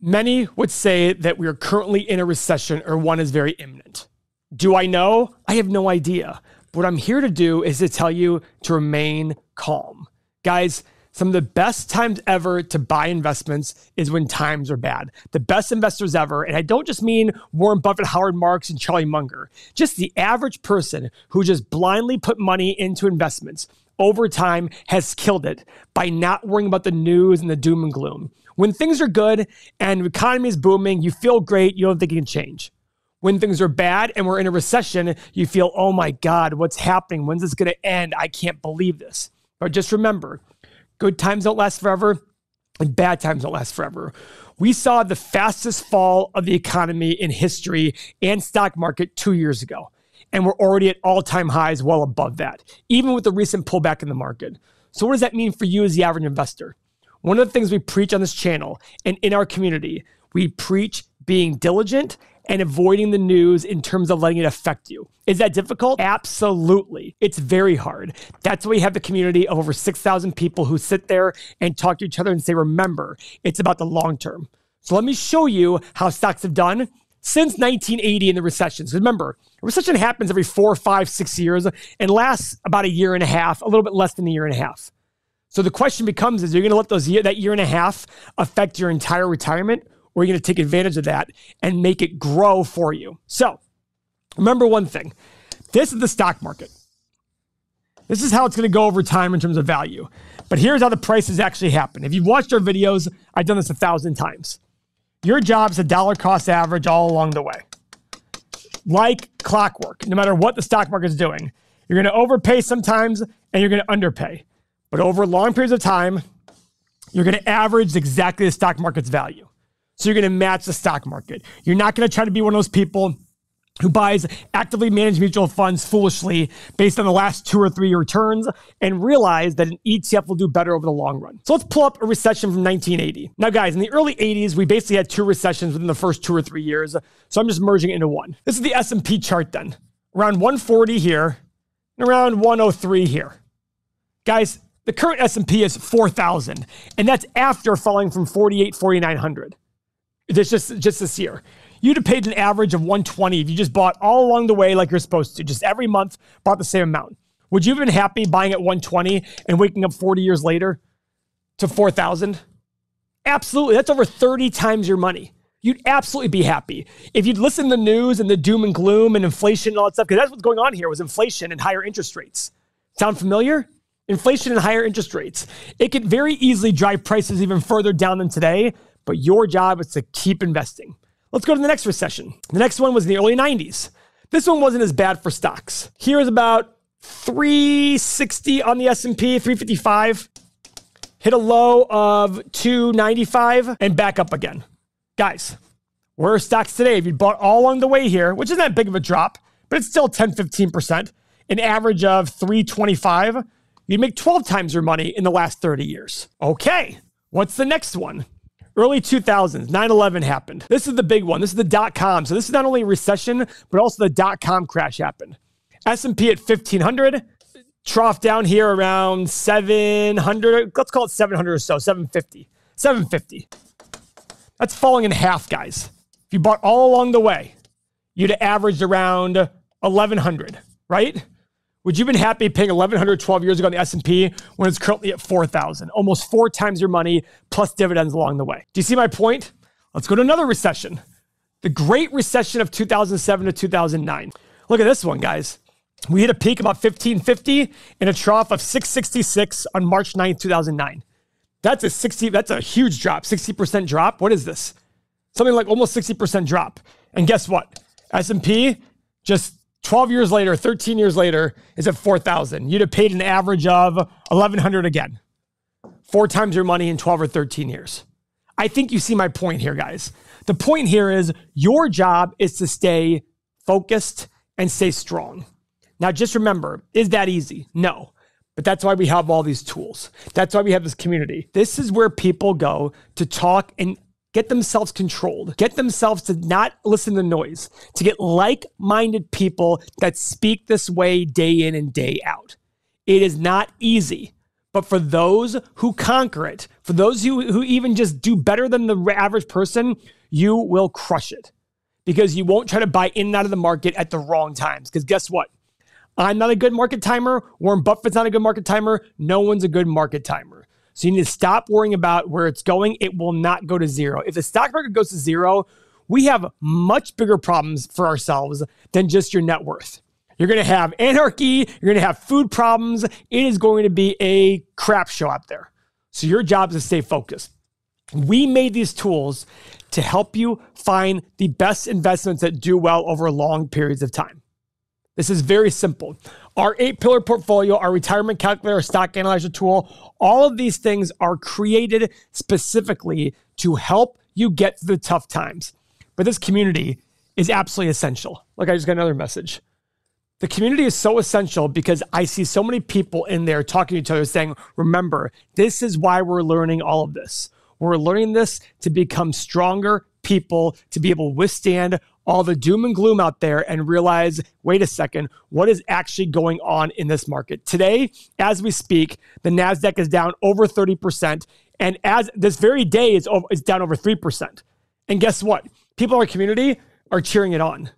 Many would say that we are currently in a recession or one is very imminent. Do I know? I have no idea. What I'm here to do is to tell you to remain calm. Guys, some of the best times ever to buy investments is when times are bad. The best investors ever, and I don't just mean Warren Buffett, Howard Marks, and Charlie Munger, just the average person who just blindly put money into investments over time has killed it by not worrying about the news and the doom and gloom. When things are good and the economy is booming, you feel great, you don't think it can change. When things are bad and we're in a recession, you feel, oh my God, what's happening? When's this going to end? I can't believe this. But just remember, good times don't last forever and bad times don't last forever. We saw the fastest fall of the economy in history and stock market 2 years ago. And we're already at all-time highs well above that, even with the recent pullback in the market. So what does that mean for you as the average investor? One of the things we preach on this channel and in our community, we preach being diligent and avoiding the news in terms of letting it affect you. Is that difficult? Absolutely. It's very hard. That's why we have the community of over 6,000 people who sit there and talk to each other and say, remember, it's about the long term. So let me show you how stocks have done since 1980 in the recessions. Remember, a recession happens every 4, 5, 6 years and lasts about a year and a half, a little bit less than a year and a half. So the question becomes, is you're going to let that year and a half affect your entire retirement, or are you going to take advantage of that and make it grow for you? So remember one thing. This is the stock market. This is how it's going to go over time in terms of value. But here's how the prices actually happen. If you've watched our videos, I've done this 1,000 times. Your job is a dollar cost average all along the way. Like clockwork, no matter what the stock market is doing. You're going to overpay sometimes and you're going to underpay. But over long periods of time, you're going to average exactly the stock market's value. So you're going to match the stock market. You're not going to try to be one of those people who buys actively managed mutual funds foolishly based on the last 2 or 3 year returns and realize that an ETF will do better over the long run. So let's pull up a recession from 1980. Now guys, in the early 80s, we basically had 2 recessions within the first 2 or 3 years. So I'm just merging it into one. This is the S&P chart then. Around 140 here and around 103 here. Guys, the current S&P is 4,000 and that's after falling from 4,900. It's just this year. You'd have paid an average of 120 if you just bought all along the way like you're supposed to. Just every month, bought the same amount. Would you have been happy buying at 120 and waking up 40 years later to 4,000? Absolutely. That's over 30 times your money. You'd absolutely be happy. If you'd listen to the news and the doom and gloom and inflation and all that stuff, because that's what's going on here was inflation and higher interest rates. Sound familiar? Inflation and higher interest rates. It could very easily drive prices even further down than today, but your job is to keep investing. Let's go to the next recession. The next one was in the early 90s. This one wasn't as bad for stocks. Here is about 360 on the S&P, 355. Hit a low of 295 and back up again. Guys, where are stocks today? If you bought all along the way here, which isn't that big of a drop, but it's still 10, 15%, an average of 325, you'd make 12 times your money in the last 30 years. Okay, what's the next one? Early 2000s, 9/11 happened. This is the big one. This is the dot-com. So this is not only a recession, but also the dot-com crash happened. S&P at 1,500, trough down here around 700. Let's call it 700 or so, 750. 750. That's falling in half, guys. If you bought all along the way, you'd have averaged around 1,100, right? Would you have been happy paying 1,100 12 years ago on the S&P when it's currently at 4,000? Almost 4 times your money plus dividends along the way. Do you see my point? Let's go to another recession. The Great Recession of 2007 to 2009. Look at this one, guys. We hit a peak about 1,550 and a trough of 666 on March 9th, 2009. That's a huge drop, 60% drop. What is this? Something like almost 60% drop. And guess what? S&P just 12 years later, 13 years later, is at 4,000. You'd have paid an average of 1,100 again. 4 times your money in 12 or 13 years. I think you see my point here, guys. The point here is your job is to stay focused and stay strong. Now, just remember, is that easy? No. But that's why we have all these tools. That's why we have this community. This is where people go to talk and get themselves controlled, get themselves to not listen to noise, to get like-minded people that speak this way day in and day out. It is not easy, But for those who conquer it, for those who even just do better than the average person, you will crush it because you won't try to buy in and out of the market at the wrong times. Because guess what? I'm not a good market timer. Warren Buffett's not a good market timer. No one's a good market timer. So you need to stop worrying about where it's going. It will not go to zero. If the stock market goes to zero, we have much bigger problems for ourselves than just your net worth. You're going to have anarchy. You're going to have food problems. It is going to be a crap show out there. So your job is to stay focused. We made these tools to help you find the best investments that do well over long periods of time. This is very simple. Our 8-pillar portfolio, our retirement calculator, our stock analyzer tool, all of these things are created specifically to help you get through the tough times. But this community is absolutely essential. Look, I just got another message. The community is so essential because I see so many people in there talking to each other saying, remember, this is why we're learning all of this. We're learning this to become stronger people, to be able to withstand all the doom and gloom out there and realize, wait a second, what is actually going on in this market? Today, as we speak, the NASDAQ is down over 30%. And as this very day is down over 3%. And guess what? People in our community are cheering it on.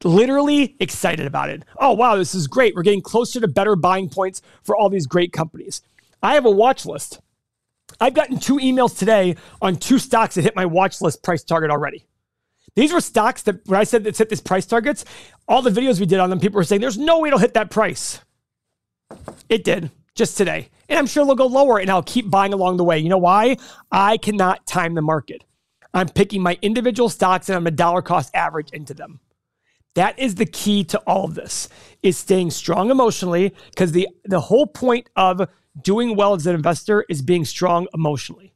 Literally excited about it. Oh, wow, this is great. We're getting closer to better buying points for all these great companies. I have a watch list. I've gotten 2 emails today on 2 stocks that hit my watch list price target already. These were stocks that when I said that hit these price targets, all the videos we did on them, people were saying, there's no way it'll hit that price. It did just today. And I'm sure they'll go lower and I'll keep buying along the way. You know why? I cannot time the market. I'm picking my individual stocks and I'm a dollar cost average into them. That is the key to all of this, is staying strong emotionally, because the whole point of doing well as an investor is being strong emotionally.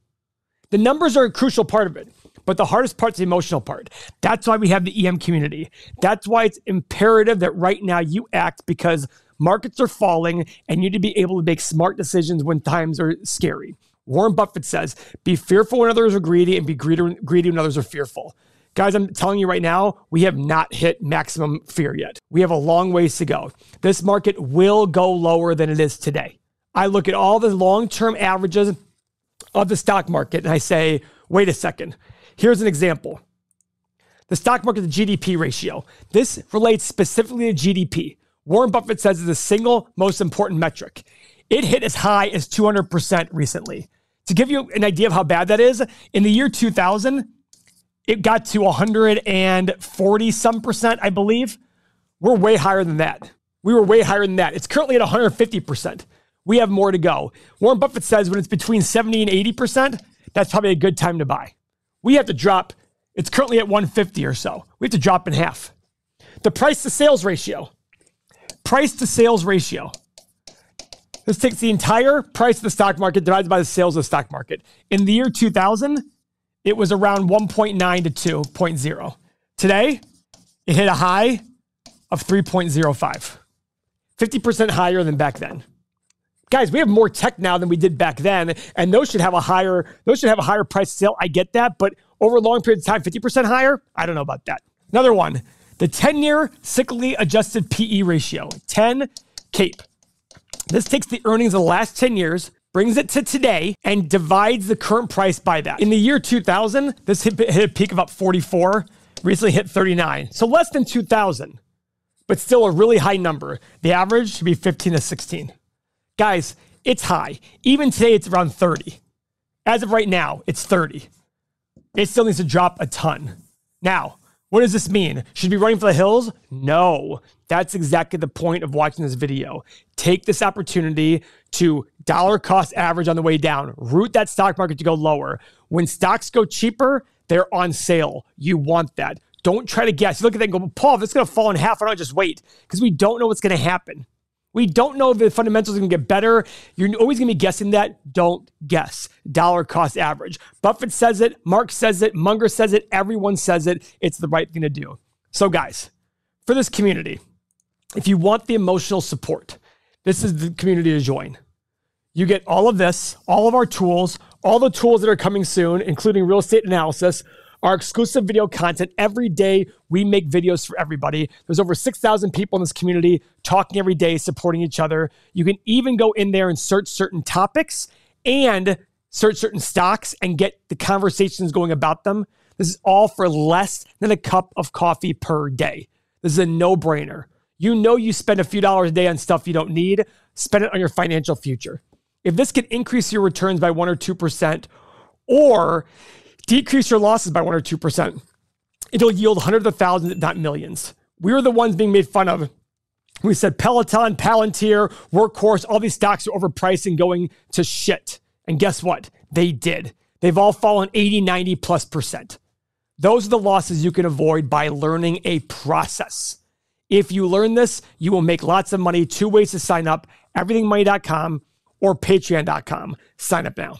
The numbers are a crucial part of it, but the hardest part is the emotional part. That's why we have the EM community. That's why it's imperative that right now you act, because markets are falling and you need to be able to make smart decisions when times are scary. Warren Buffett says, be fearful when others are greedy and be greedy when others are fearful. Guys, I'm telling you right now, we have not hit maximum fear yet. We have a long ways to go. This market will go lower than it is today. I look at all the long-term averages of the stock market and I say, wait a second. Here's an example. The stock market to GDP ratio. This relates specifically to GDP. Warren Buffett says it's the single most important metric. It hit as high as 200% recently. To give you an idea of how bad that is, in the year 2000, it got to 140 some percent, I believe. We're way higher than that. We were way higher than that. It's currently at 150%. We have more to go. Warren Buffett says when it's between 70 and 80%, that's probably a good time to buy. We have to drop. It's currently at 150 or so. We have to drop in half. The price to sales ratio. Price to sales ratio. This takes the entire price of the stock market divided by the sales of the stock market. In the year 2000, it was around 1.9 to 2.0. Today, it hit a high of 3.05. 50% higher than back then. Guys, we have more tech now than we did back then, and those should have a higher price to sale. I get that, but over a long period of time, 50% higher? I don't know about that. Another one, the 10-year cyclically adjusted PE ratio, 10 CAPE. This takes the earnings of the last 10 years, brings it to today, and divides the current price by that. In the year 2000, this hit a peak of about 44, recently hit 39. So less than 2,000, but still a really high number. The average should be 15 to 16. Guys, it's high. Even today, it's around 30. As of right now, it's 30. It still needs to drop a ton. Now, what does this mean? Should we be running for the hills? No. That's exactly the point of watching this video. Take this opportunity to dollar cost average on the way down. Root that stock market to go lower. When stocks go cheaper, they're on sale. You want that. Don't try to guess. You look at that and go, Paul, if it's going to fall in half, why don't I just wait? Because we don't know what's going to happen. We don't know if the fundamentals are going to get better. You're always going to be guessing that. Don't guess. Dollar cost average. Buffett says it. Mark says it. Munger says it. Everyone says it. It's the right thing to do. So guys, for this community, if you want the emotional support, this is the community to join. You get all of this, all of our tools, all the tools that are coming soon, including real estate analysis, our exclusive video content. Every day, we make videos for everybody. There's over 6,000 people in this community talking every day, supporting each other. You can even go in there and search certain topics and search certain stocks and get the conversations going about them. This is all for less than a cup of coffee per day. This is a no-brainer. You know you spend a few dollars a day on stuff you don't need. Spend it on your financial future. If this can increase your returns by 1 or 2% or decrease your losses by 1 or 2%, it'll yield hundreds of thousands, if not millions. We were the ones being made fun of. We said Peloton, Palantir, Workhorse, all these stocks are overpriced and going to shit. And guess what? They did. They've all fallen 80, 90+%. Those are the losses you can avoid by learning a process. If you learn this, you will make lots of money. 2 ways to sign up, everythingmoney.com or patreon.com. Sign up now.